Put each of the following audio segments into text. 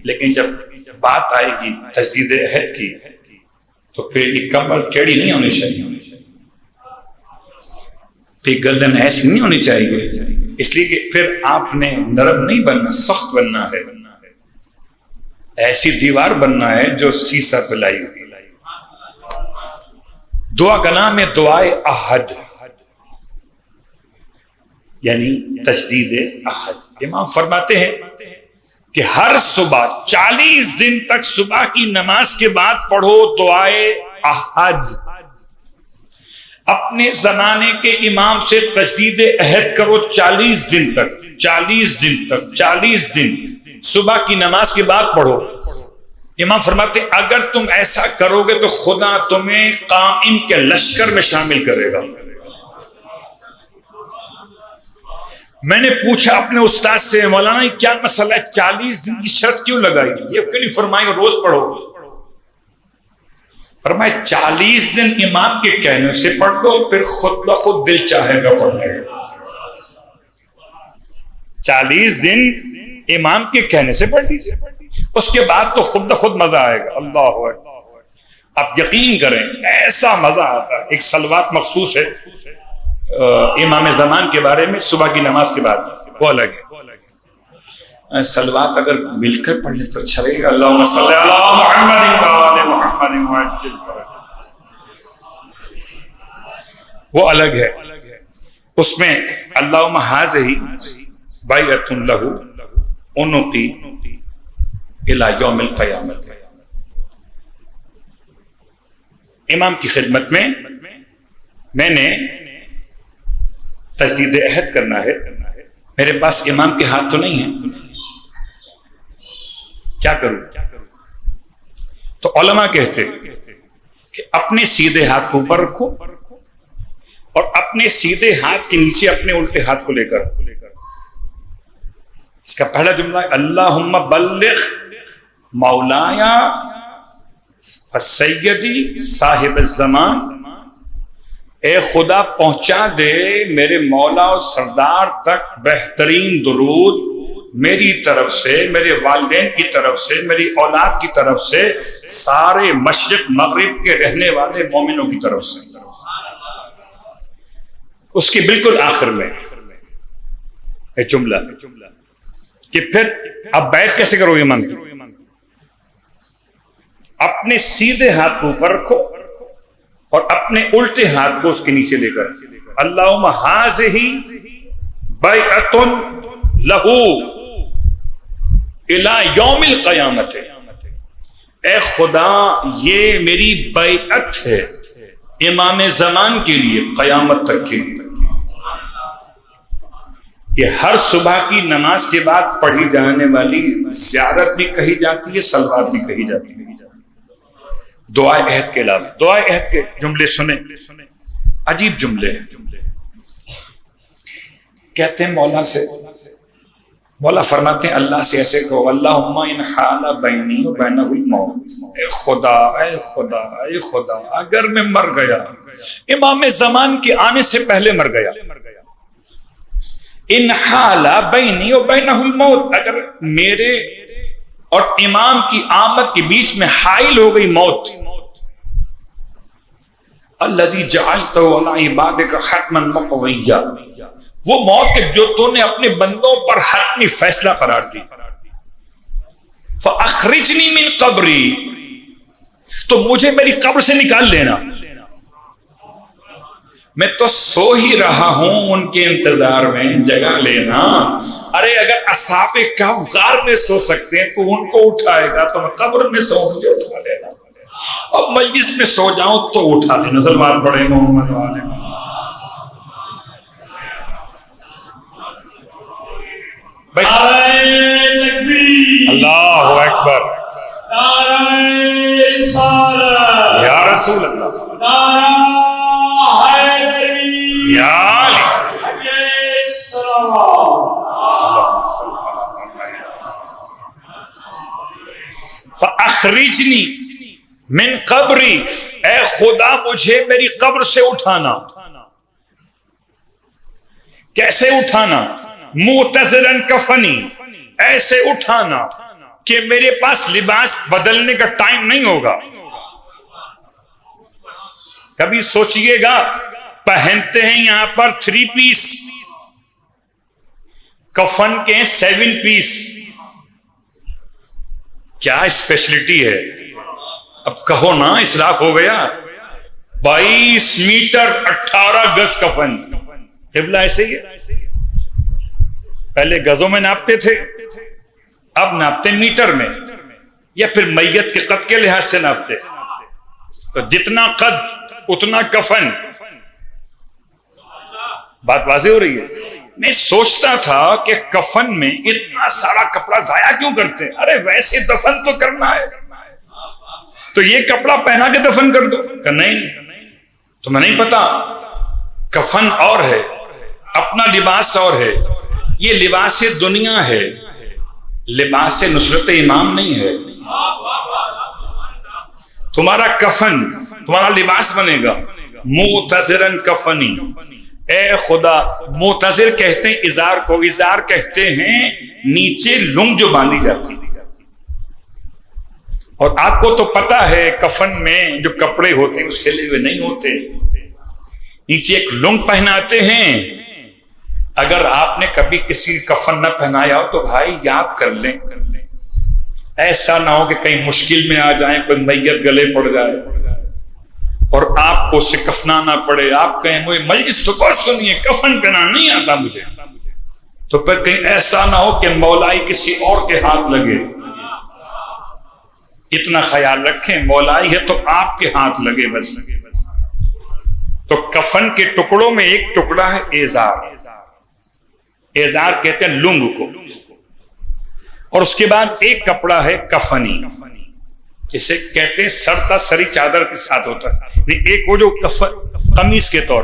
لیکن جب بات آئے گی تجدید عہد کی تو پھر یہ کمر ٹیڑھی نہیں ہونی چاہیے، پھر گردن ایسی نہیں ہونی چاہیے، اس لیے کہ پھر آپ نے نرم نہیں بننا، سخت بننا ہے، ایسی دیوار بننا ہے جو سیسا پلائی ہوئی۔ دعا کا نام ہے دعائے عہد، یعنی تجدید عہد۔ امام فرماتے ہیں کہ ہر صبح 40 دن تک صبح کی نماز کے بعد پڑھو دعائے عہد، اپنے زمانے کے امام سے تجدید عہد کرو 40 دن تک، 40 دن تک، 40 دن صبح کی نماز کے بعد پڑھو۔ امام فرماتے ہیں اگر تم ایسا کرو گے تو خدا تمہیں قائم کے لشکر میں شامل کرے گا۔ میں نے پوچھا اپنے استاد سے، مولانا یہ کیا مسئلہ ہے، 40 دن کی شرط کیوں لگائی، یہ کیوں نہیں فرمائی روز پڑھو؟ فرمایا 40 دن امام کے کہنے سے پڑھ لو، پھر خود بخود دل چاہے گا پڑھنے کا۔ 40 دن امام کے کہنے سے پڑھ لیجیے، اس کے بعد تو خود بخود مزہ آئے گا۔ اللہ اکبر، آپ یقین کریں ایسا مزہ آتا ہے۔ ایک صلوات مخصوص ہے امام زمان کے بارے میں صبح کی نماز کے بعد، وہ الگ ہے۔ صلوات اگر مل کر پڑھ لیں تو اچھا رہے گا۔ اللہم صلی علی محمد وآل محمد وعجل فرجہ، وہ الگ ہے۔ اس میں اللہم ھذہ بیعۃ لہ عنقی الی یوم القیامۃ، امام کی خدمت میں میں نے تجدید عہد کرنا ہے، میرے پاس امام کے ہاتھ تو نہیں ہیں، کیا کروں؟ تو علماء کہتے کہ اپنے سیدھے ہاتھ کو اوپر رکھو اور اپنے سیدھے ہاتھ کے نیچے اپنے الٹے ہاتھ کو لے کر، اس کا پہلا جملہ ہے اللہم بلغ مولایا السیدی صاحب الزمان، اے خدا پہنچا دے میرے مولا و سردار تک بہترین درود میری طرف سے، میرے والدین کی طرف سے، میری اولاد کی طرف سے، سارے مشرق مغرب کے رہنے والے مومنوں کی طرف سے۔ اس کے بالکل آخر میں ایک جملہ کہ پھر اب بیعت کیسے کرو امام کی؟ اپنے سیدھے ہاتھ کو اوپر رکھو اور اپنے الٹے ہاتھ کو اس کے نیچے لے کر اللہم ھذہ بیعۃ لہ الی یوم القیامۃ، اے خدا یہ میری بیعت ہے امام زمان کے لیے قیامت تک کے لیے۔ یہ ہر صبح کی نماز کے بعد پڑھی جانے والی زیارت بھی کہی جاتی ہے، صلوات بھی کہی جاتی ہے دعائے عہد کے علاوہ۔ دعائے عہد کے جملے سنیں، عجیب جملے ہیں۔ کہتے ہیں مولا سے، مولا فرماتے ہیں اللہ سے ایسے کہو اللہم ان حال بینی و بینہ الموت، اے خدا اے خدا اے خدا اگر میں مر گیا، امام زمان کے آنے سے پہلے مر گیا، ان حال بینی و بینہ الموت، اگر میرے اور امام کی آمد کے بیچ میں حائل ہو گئی موت، الذی جعلتہ علی عبادک حتما مقضیا، وہ موت کے جو تو نے اپنے بندوں پر حتمی فیصلہ قرار دی، فاخرجنی من قبری، تو مجھے میری قبر سے نکال لینا، میں تو سو ہی رہا ہوں ان کے انتظار میں، جگہ لینا۔ ارے اگر اصحاب کہف غار میں سو سکتے ہیں تو ان کو اٹھائے گا تو میں قبر میں سو مجھے اٹھا لینا، اور مجلس میں سو جاؤں تو اٹھا لینا۔ نزلوات پڑھے محمد والے اللہ اکبر، یا رسول اللہ، یا فاخرجنی من قبری، اے خدا مجھے میری قبر سے اٹھانا۔ کیسے اٹھانا؟ معتزلاً کفنی، ایسے اٹھانا کہ میرے پاس لباس بدلنے کا ٹائم نہیں ہوگا. کبھی سوچئے گا پہنتے ہیں یہاں پر 3 پیس، کفن کے 7 پیس. کیا اسپیشلٹی ہے؟ اب کہو نا اسراف ہو گیا. 22 میٹر 18 گز کفن. قبلہ ایسے ہی ہے. پہلے گزوں میں ناپتے تھے، اب ناپتے میٹر میں، یا پھر میت کے قد کے لحاظ سے ناپتے. تو جتنا قد اتنا کفن. بات واضح ہو رہی ہے؟ میں سوچتا تھا کہ کفن میں اتنا سارا کپڑا ضائع کیوں کرتے ہیں؟ ارے ویسے دفن تو کرنا ہے، تو یہ کپڑا پہنا کے دفن کر دو. کہ نہیں، تمہیں نہیں پتا، کفن اور ہے، اپنا لباس اور ہے. یہ لباس دنیا ہے، لباس نصرت امام نہیں ہے. تمہارا کفن تمہارا لباس بنے گا. معتذرن کفنی، اے خدا. معتذر کہتے ہیں ازار کو، ازار کہتے ہیں نیچے لنگ جو باندھی جاتی. اور آپ کو تو پتا ہے کفن میں جو کپڑے ہوتے ہیں وہ سلے ہوئے نہیں ہوتے، نیچے ایک لنگ پہناتے ہیں. اگر آپ نے کبھی کسی کفن نہ پہنایا ہو تو بھائی یاد کر لیں، ایسا نہ ہو کہ کہیں مشکل میں آ جائیں، کوئی میت گلے پڑ جائے اور آپ کو اسے کفنانا پڑے. آپ کہیں مجھے مجلس تو بہت سنیے، کفن پہنانا نہیں آتا مجھے، تو پھر کہیں ایسا نہ ہو کہ مولائی کسی اور کے ہاتھ لگے. اتنا خیال رکھیں، مولائی ہے تو آپ کے ہاتھ لگے بس. تو کفن کے ٹکڑوں میں ایک ٹکڑا ہے ایزار. ایزار کہتے ہیں لنگ کو. اور اس کے بعد ایک کپڑا ہے کفنی، جسے کہتے ہیں سرتا سری چادر کے ساتھ ہوتا ہے. ایک وہ جو قمیص کے طور،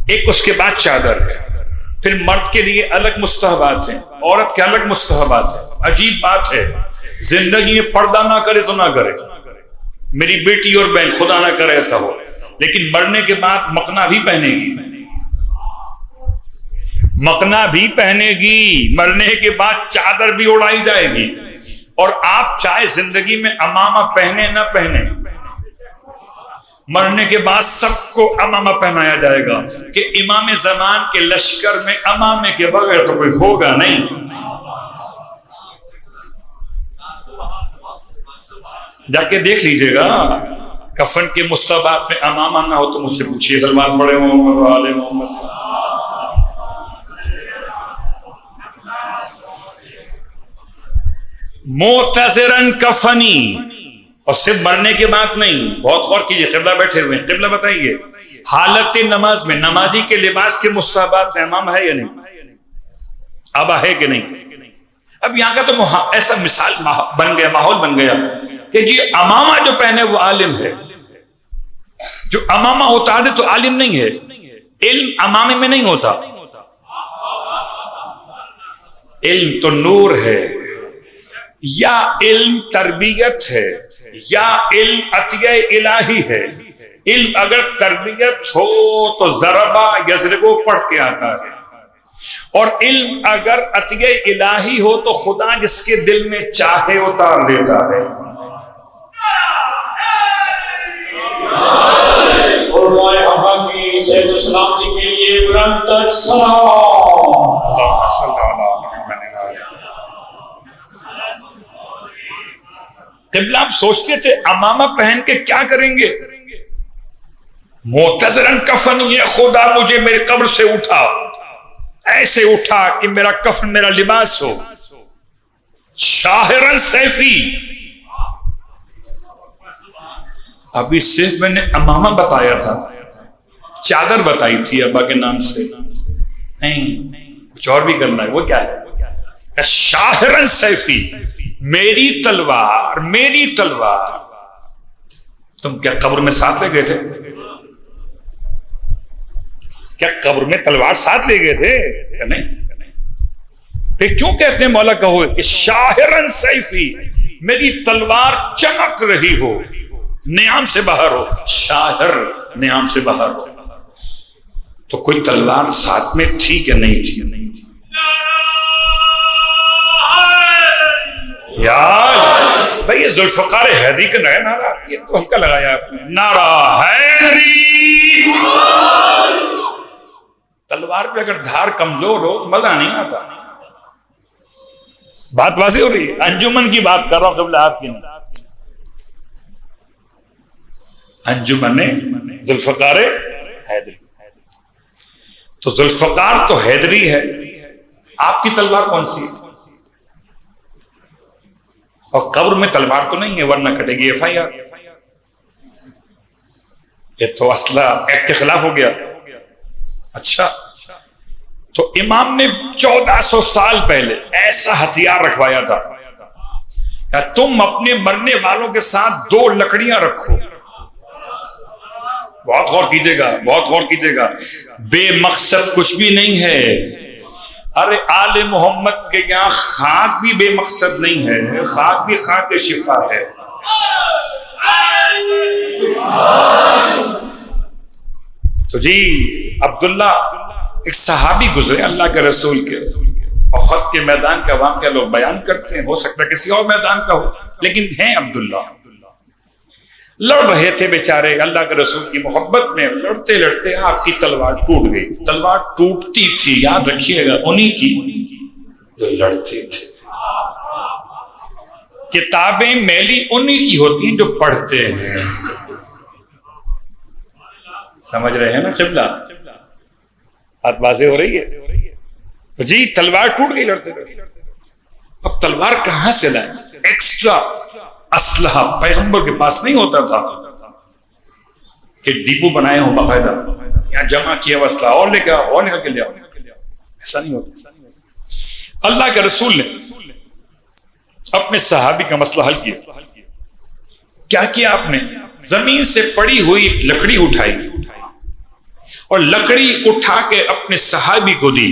ایک اس کے بعد چادر ہے. پھر مرد کے لیے الگ مستحبات ہیں، عورت کے الگ مستحبات ہیں. عجیب بات ہے، زندگی میں پردہ نہ کرے تو نہ کرے. میری بیٹی اور بہن خدا نہ کرے ایسا ہو، لیکن مرنے کے بعد مقنا بھی پہنے گی. مقنا بھی پہنے گی، مرنے کے بعد چادر بھی اڑائی جائے گی. اور آپ چاہے زندگی میں امامہ پہنے نہ پہنے، مرنے کے بعد سب کو امامہ پہنایا جائے گا کہ امام زمان کے لشکر میں امامے کے بغیر تو کوئی ہوگا نہیں. جا کے دیکھ لیجئے گا کفن کے مستحبات میں امامہ نہ ہو تو مجھ سے پوچھئے. سلوات پڑھے محمد و آل محمد. معتذرن کفنی. اور صرف مرنے کے بعد نہیں، بہت غور کیجئے. قبلہ بیٹھے ہوئے ہیں، قبلہ بتائیے. حالت نماز میں نمازی کے لباس کے مستحبات میں امام ہے یا نہیں؟ ابا ہے کہ نہیں؟ اب یہاں کا تو ایسا مثال بن گیا، ماحول بن گیا کہ جی امامہ جو پہنے وہ عالم ہے. جو امامہ ہوتا ہے تو عالم نہیں ہے. علم امامے میں نہیں ہوتا. علم تو نور ہے، یا علم تربیت ہے، یا علم عطیہ الہی ہے. علم اگر تربیت ہو تو ضربہ یضربو پڑھ کے آتا ہے، اور علم اگر عطیہ الہی ہو تو خدا جس کے دل میں چاہے اتار دیتا ہے. سلامتی کے لیے بلند قبلہ. آپ سوچتے تھے امامہ پہن کے کیا کریں گے؟ معتذرن کفن، یہ خدا مجھے میرے قبر سے اٹھا، ایسے اٹھا کہ میرا کفن میرا لباس ہو. شاہرن سیفی. ابھی صرف میں نے امامہ بتایا تھا، چادر بتائی تھی ابا کے نام سے، نہیں کچھ اور بھی کرنا ہے. وہ کیا ہے؟ شاہرن سیفی، میری تلوار، میری تلوار. تم کیا قبر میں ساتھ لے گئے تھے؟ کیا قبر میں تلوار ساتھ لے گئے تھے؟ نہیں. پھر کیوں کہتے ہیں مولا کہو کہ شاہرن سیفی، میری تلوار چمک رہی ہو، نیام سے باہر ہو. شاہر نیام سے باہر ہو. تو کوئی تلوار ساتھ میں تھی کہ نہیں تھی؟ یا بھائی یہ ذوالفقار حیدری کا نیا نعرہ، یہ تو ہلکا لگایا آپ نے، نعرہ حیدری۔ تلوار پہ اگر دھار کمزور ہو تو مزہ نہیں آتا۔ بات واضح ہو رہی ہے؟ انجمن کی بات کر رہا ہوں، قبل آپ کی نہیں۔ انجمن ذوالفقار حیدری، تو ذوالفقار تو حیدری ہے، آپ کی تلوار کون سی ہے؟ اور قبر میں تلوار تو نہیں ہے ورنہ کٹے گی FIR۔ یہ تو اسلحہ ایکٹ کے خلاف ہو گیا۔ اچھا، تو امام نے 1400 سال پہلے ایسا ہتھیار رکھوایا تھا کہ تم اپنے مرنے والوں کے ساتھ 2 لکڑیاں رکھو۔ بہت غور کیجیے گا، بہت غور کیجیے گا، بے مقصد کچھ بھی نہیں ہے۔ ارے آل محمد کے یہاں خاک بھی بے مقصد نہیں ہے، خاک بھی خاک شفا ہے۔ تو جی عبداللہ ایک صحابی گزرے اللہ کے رسول کے، احد کے میدان کا واقعہ لوگ بیان کرتے ہیں، ہو سکتا ہے کسی اور میدان کا ہو، لیکن ہیں عبداللہ، لڑ رہے تھے بیچارے اللہ کے رسول کی محبت میں، لڑتے لڑتے آپ کی تلوار ٹوٹ گئی۔ تلوار ٹوٹتی تھی، یاد رکھیے گا، انہی کی جو لڑتے تھے۔ کتابیں میلی انہی کی ہوتی ہیں جو پڑھتے ہیں۔ سمجھ رہے ہیں نا قبلہ؟ بات واضح ہو رہی ہے؟ جی تلوار ٹوٹ گئی لڑتے لڑتے۔ اب تلوار کہاں سے لائیں؟ ایکسٹرا اسلحہ پیغمبر کے پاس نہیں ہوتا تھا کہ ڈپو بنائے ہوں باقاعدہ، یہاں جمع کیا اسلحہ اور لے کے اور نکل کے لے آؤ، ایسا نہیں ہوتا۔ اللہ کے رسول نے اپنے صحابی کا مسئلہ حل کیا کیا آپ نے؟ زمین سے پڑی ہوئی لکڑی اٹھائی اور لکڑی اٹھا کے اپنے صحابی کو دی،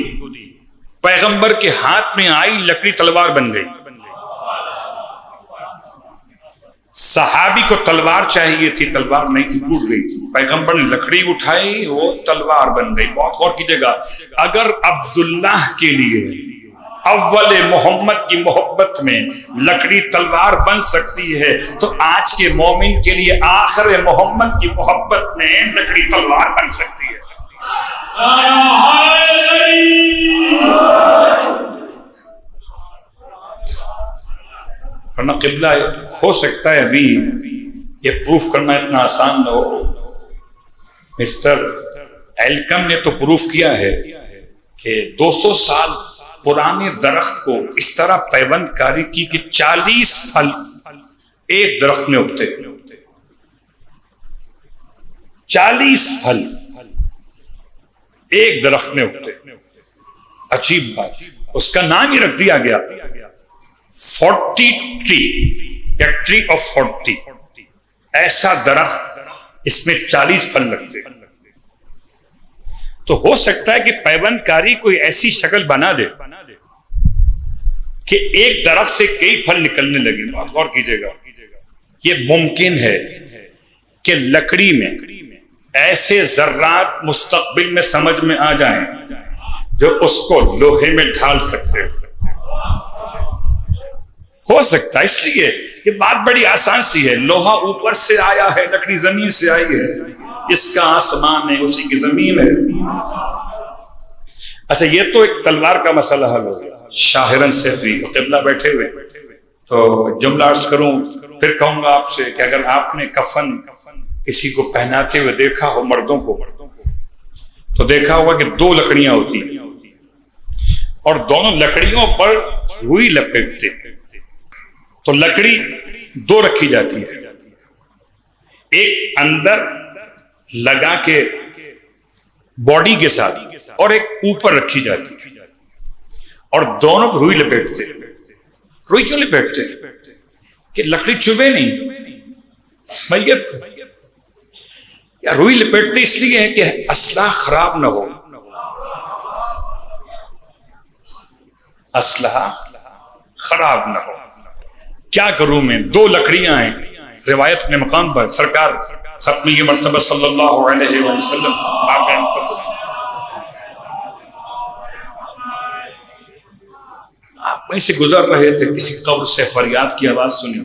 پیغمبر کے ہاتھ میں آئی لکڑی، تلوار بن گئی۔ صحابی کو تلوار چاہیے تھی، تلوار نہیں تھی، ٹوٹ گئی تھی۔ پیغمبر نے لکڑی اٹھائی، وہ تلوار بن گئی۔ بہت غور کیجیے گا، اگر عبداللہ کے لیے اول محمد کی محبت میں لکڑی تلوار بن سکتی ہے تو آج کے مومن کے لیے آخر محمد کی محبت میں لکڑی تلوار بن سکتی ہے۔ ورنہ قبلہ ہو سکتا ہے ابھی یہ پروف کرنا اتنا آسان نہ ہو۔ مسٹر ایلکم نے تو پروف کیا ہے کہ 200 سال پرانے درخت کو اس طرح پیوند کاری کی کہ 40 پھل ایک درخت میں اگتے، 40 پھل ایک درخت میں اگتے۔ عجیب بات، اس کا نام ہی رکھ دیا گیا 40 ٹری یا ٹری آف 40، ایسا درخت اس میں 40 پھل لگتے۔ تو ہو سکتا ہے کہ پیوند کاری کوئی ایسی شکل بنا دے کہ ایک درخت سے کئی پھل نکلنے لگے۔ غور کیجیے گا، یہ ممکن ہے کہ لکڑی میں ایسے ذرات مستقبل میں سمجھ میں آ جائیں جو اس کو لوہے میں ڈھال سکتے ہو سکتا ہے۔ اس لیے یہ بات بڑی آسان سی ہے، لوہا اوپر سے آیا ہے، لکڑی زمین سے آئی ہے، اس کا آسمان ہے، اسی کی زمین ہے۔ اچھا، یہ تو ایک تلوار کا مسئلہ حل ہو گیا۔ شاہرن سیفی قبلہ بیٹھے ہوئے، تو جملہ عرض کروں پھر کہوں گا آپ سے کہ اگر آپ نے کفن کسی کو پہناتے ہوئے دیکھا ہو، مردوں کو، تو دیکھا ہوگا کہ 2 لکڑیاں ہوتی ہیں اور دونوں لکڑیوں پر روئی لپیٹتے، تو لکڑی 2 رکھی جاتی ہے، ایک اندر لگا کے باڈی کے ساتھ اور ایک اوپر رکھی جاتی ہے، اور دونوں پر روئی لپیٹتے۔ روئی کیوں لپیٹتے؟ کہ لکڑی چبھے نہیں میت، یا روئی لپیٹتے اس لیے کہ اسلحہ خراب نہ ہو، اسلحہ خراب نہ ہو۔ کیا کروں میں؟ 2 لکڑیاں ہیں، روایت اپنے مقام پر سرکار ختمی مرتبہ صلی اللہ علیہ وسلم آپ وہیں سے گزر رہے تھے، کسی قبر سے فریاد کی آواز سنی،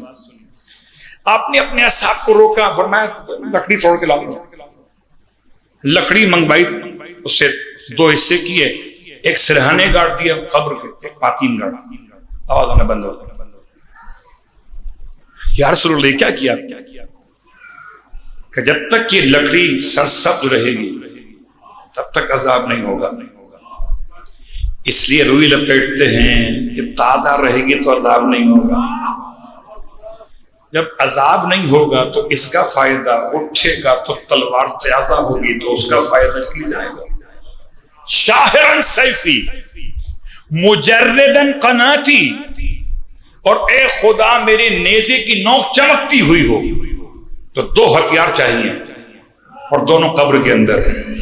آپ نے اپنے اصحاب کو روکا، فرمایا لکڑی توڑ کے لاؤ۔ لکڑی منگوائی، اس سے 2 حصے کیے، ایک سرہانے گاڑ دیا قبر کے، ایک پاتین گاڑ، آواز آنا بند ہو گئی۔ یا رسول اللہ کیا کیا؟ کہ جب تک یہ لکڑی سرسبز رہے گی تب تک عذاب نہیں ہوگا۔ اس لیے روئی لپیٹتے ہیں کہ تازہ رہے گی تو عذاب نہیں ہوگا، جب عذاب نہیں ہوگا تو اس کا فائدہ اٹھے گا، تو تلوار تازہ ہوگی تو اس کا فائدہ اس لیے جائے گا۔ شاہرن سیفی مجردن قناتی، اور اے خدا میرے نیزے کی نوک چمکتی ہوئی ہو، تو 2 ہتھیار چاہیے اور دونوں قبر کے اندر ہیں۔